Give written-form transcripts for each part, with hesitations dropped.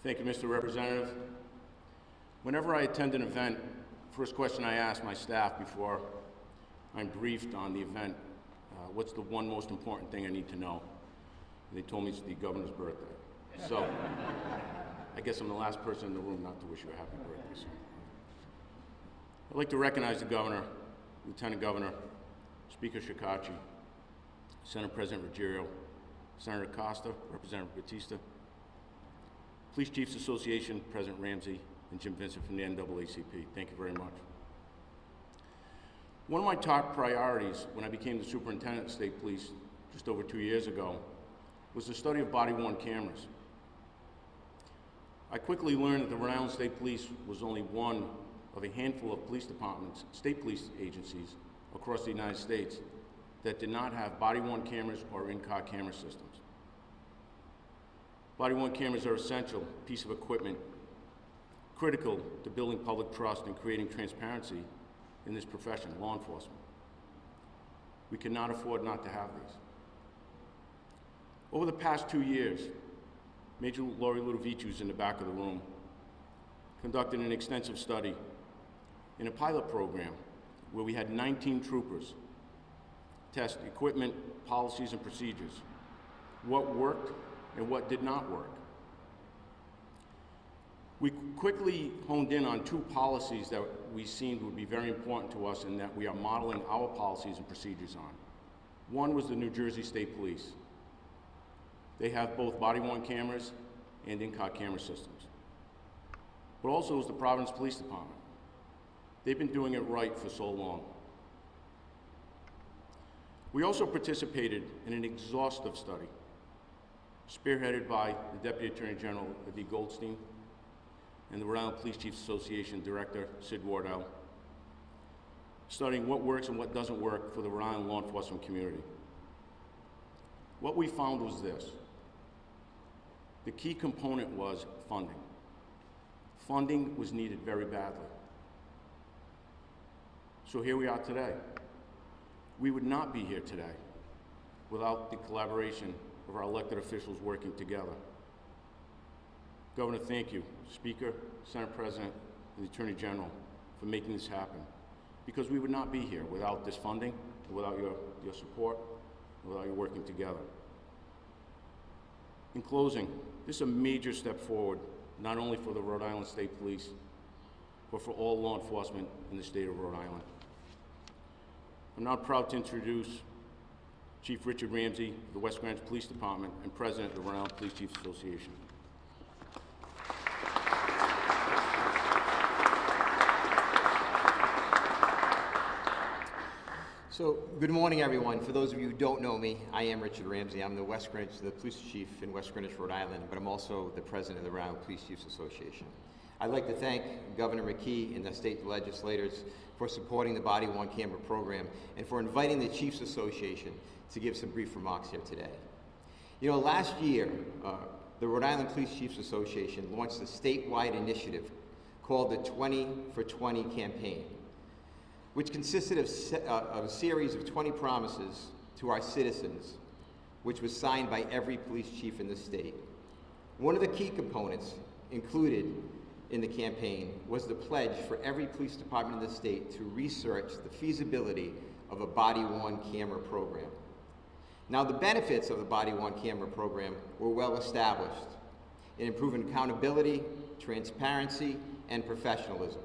Thank you, Mr. Representative. Whenever I attend an event, first question I ask my staff before I'm briefed on the event, what's the one most important thing I need to know? And they told me it's the governor's birthday. So I guess I'm the last person in the room not to wish you a happy birthday, sir. I'd like to recognize the governor, Lieutenant Governor, Speaker Shikachi, Senate President Ruggiero, Senator Costa, Representative Batista, Police Chiefs Association, President Ramsey, and Jim Vincent from the NAACP. Thank you very much. One of my top priorities when I became the superintendent of state police just over 2 years ago was the study of body-worn cameras. I quickly learned that the Rhode Island State Police was only one of a handful of police departments, state police agencies across the United States that did not have body-worn cameras or in-car camera systems. Body-worn cameras are an essential piece of equipment, critical to building public trust and creating transparency in this profession, law enforcement. We cannot afford not to have these. Over the past 2 years, Major Lori Ludovici, who's in the back of the room, conducted an extensive study in a pilot program where we had 19 troopers test equipment, policies, and procedures, what worked and what did not work. We quickly honed in on 2 policies that we seen would be very important to us and that we are modeling our policies and procedures on. One was the New Jersey State Police. They have both body-worn cameras and in-car camera systems. But also is the Providence Police Department. They've been doing it right for so long. We also participated in an exhaustive study spearheaded by the Deputy Attorney General, D. Goldstein, and the Rhode Island Police Chiefs Association Director, Sid Wardell, studying what works and what doesn't work for the Rhode Island law enforcement community. What we found was this. The key component was funding. Funding was needed very badly. So here we are today. We would not be here today without the collaboration of our elected officials working together. Governor, thank you. Speaker, Senate President, and the Attorney General for making this happen. Because we would not be here without this funding, without your support, without you working together. In closing, this is a major step forward, not only for the Rhode Island State Police, but for all law enforcement in the state of Rhode Island. I'm now proud to introduce Chief Richard Ramsey of the West Greenwich Police Department and President of the Rhode Island Police Chiefs Association. So, good morning, everyone. For those of you who don't know me, I am Richard Ramsey. I'm the West Greenwich, the police chief in West Greenwich, Rhode Island, but I'm also the president of the Rhode Island Police Chiefs Association. I'd like to thank Governor McKee and the state legislators for supporting the body-worn camera program and for inviting the Chiefs Association to give some brief remarks here today. You know, last year, the Rhode Island Police Chiefs Association launched a statewide initiative called the 20 for 20 campaign, which consisted of a series of 20 promises to our citizens, which was signed by every police chief in the state. One of the key components included in the campaign was the pledge for every police department in the state to research the feasibility of a body-worn camera program. Now, the benefits of the body-worn camera program were well established in improving accountability, transparency, and professionalism.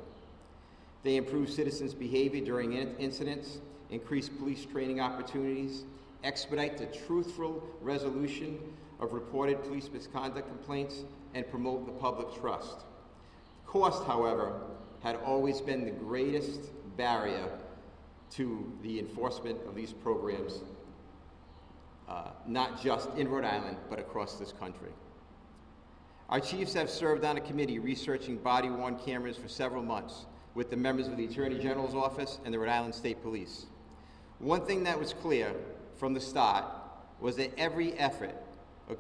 They improve citizens' behavior during incidents, increase police training opportunities, expedite the truthful resolution of reported police misconduct complaints, and promote the public trust. Cost, however, had always been the greatest barrier to the enforcement of these programs, not just in Rhode Island, but across this country. Our chiefs have served on a committee researching body-worn cameras for several months with the members of the Attorney General's office and the Rhode Island State Police. One thing that was clear from the start was that every effort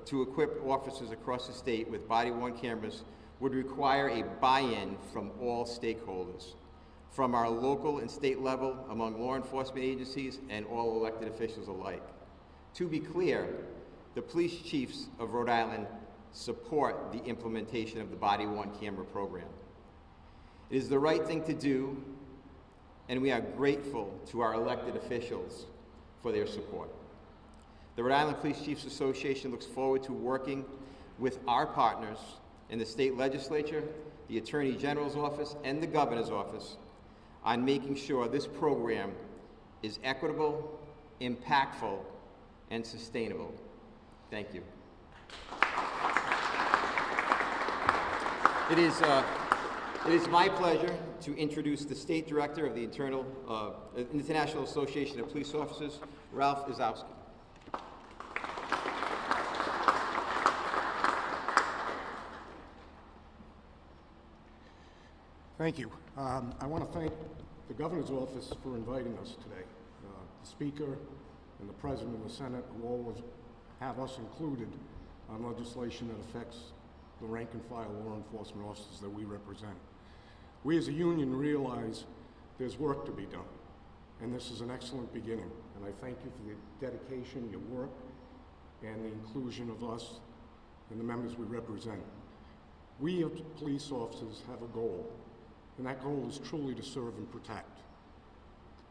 to equip officers across the state with body-worn cameras would require a buy-in from all stakeholders, from our local and state level, among law enforcement agencies, and all elected officials alike. To be clear, the police chiefs of Rhode Island support the implementation of the body-worn camera program. It is the right thing to do, and we are grateful to our elected officials for their support. The Rhode Island Police Chiefs Association looks forward to working with our partners in the state legislature, the Attorney General's office, and the Governor's office on making sure this program is equitable, impactful, and sustainable. Thank you. It is my pleasure to introduce the State Director of the International Association of Police Officers, Ralph Izowski. Thank you. I want to thank the Governor's office for inviting us today. The Speaker and the President of the Senate, who always have us included on legislation that affects the rank and file law enforcement officers that we represent. We as a union realize there's work to be done, and this is an excellent beginning. And I thank you for your dedication, your work, and the inclusion of us and the members we represent. We as police officers have a goal, and that goal is truly to serve and protect.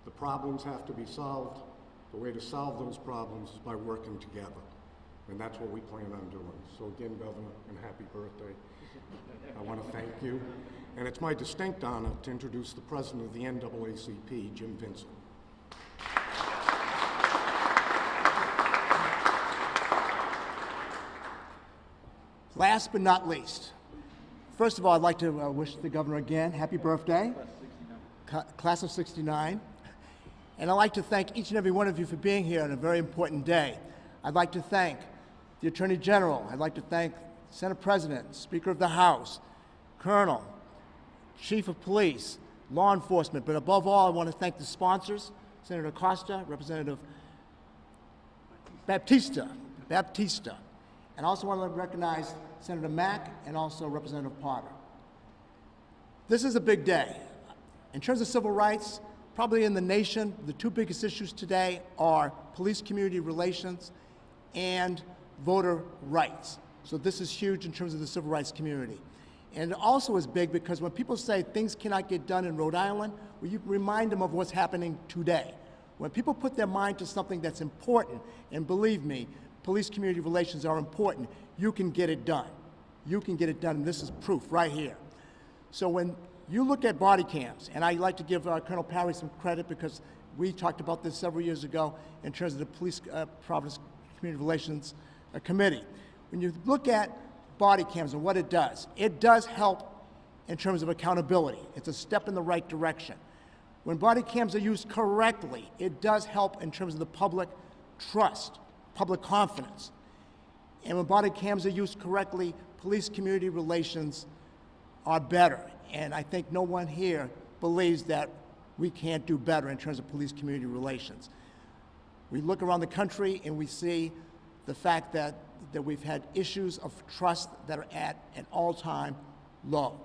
The problems have to be solved. The way to solve those problems is by working together, and that's what we plan on doing. So again, Governor, and happy birthday. I want to thank you, and it's my distinct honor to introduce the President of the NAACP, Jim Vincent. Last but not least, first of all, I'd like to wish the Governor again, happy birthday, class of 69. And I'd like to thank each and every one of you for being here on a very important day. I'd like to thank the Attorney General. I'd like to thank Senate President, Speaker of the House, Colonel, Chief of Police, law enforcement, but above all, I want to thank the sponsors, Senator Costa, Representative Baptista, and I also want to recognize Senator Mack and also Representative Potter. This is a big day. In terms of civil rights, probably in the nation, the two biggest issues today are police-community relations and voter rights. So this is huge in terms of the civil rights community. And it also is big because when people say things cannot get done in Rhode Island, well, you remind them of what's happening today. When people put their mind to something that's important, and believe me, police-community relations are important, you can get it done. You can get it done, and this is proof right here. So when you look at body cams, and I like to give Colonel Parry some credit because we talked about this several years ago in terms of the Police Providence Community Relations Committee. When you look at body cams and what it does help in terms of accountability. It's a step in the right direction. When body cams are used correctly, it does help in terms of the public trust, public confidence. And when body cams are used correctly, police-community relations are better. And I think no one here believes that we can't do better in terms of police-community relations. We look around the country and we see the fact that we've had issues of trust that are at an all-time low.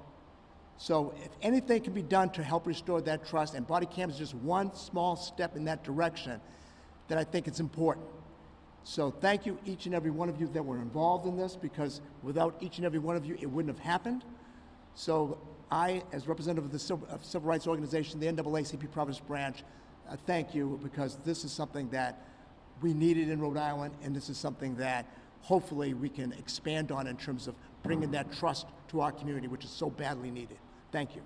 So if anything can be done to help restore that trust, and body cams is just one small step in that direction, then I think it's important. So thank you, each and every one of you that were involved in this, because without each and every one of you, it wouldn't have happened. So I, as representative of the Civil Rights Organization, the NAACP Providence Branch, thank you, because this is something that we needed in Rhode Island, and this is something that hopefully we can expand on in terms of bringing that trust to our community, which is so badly needed. Thank you.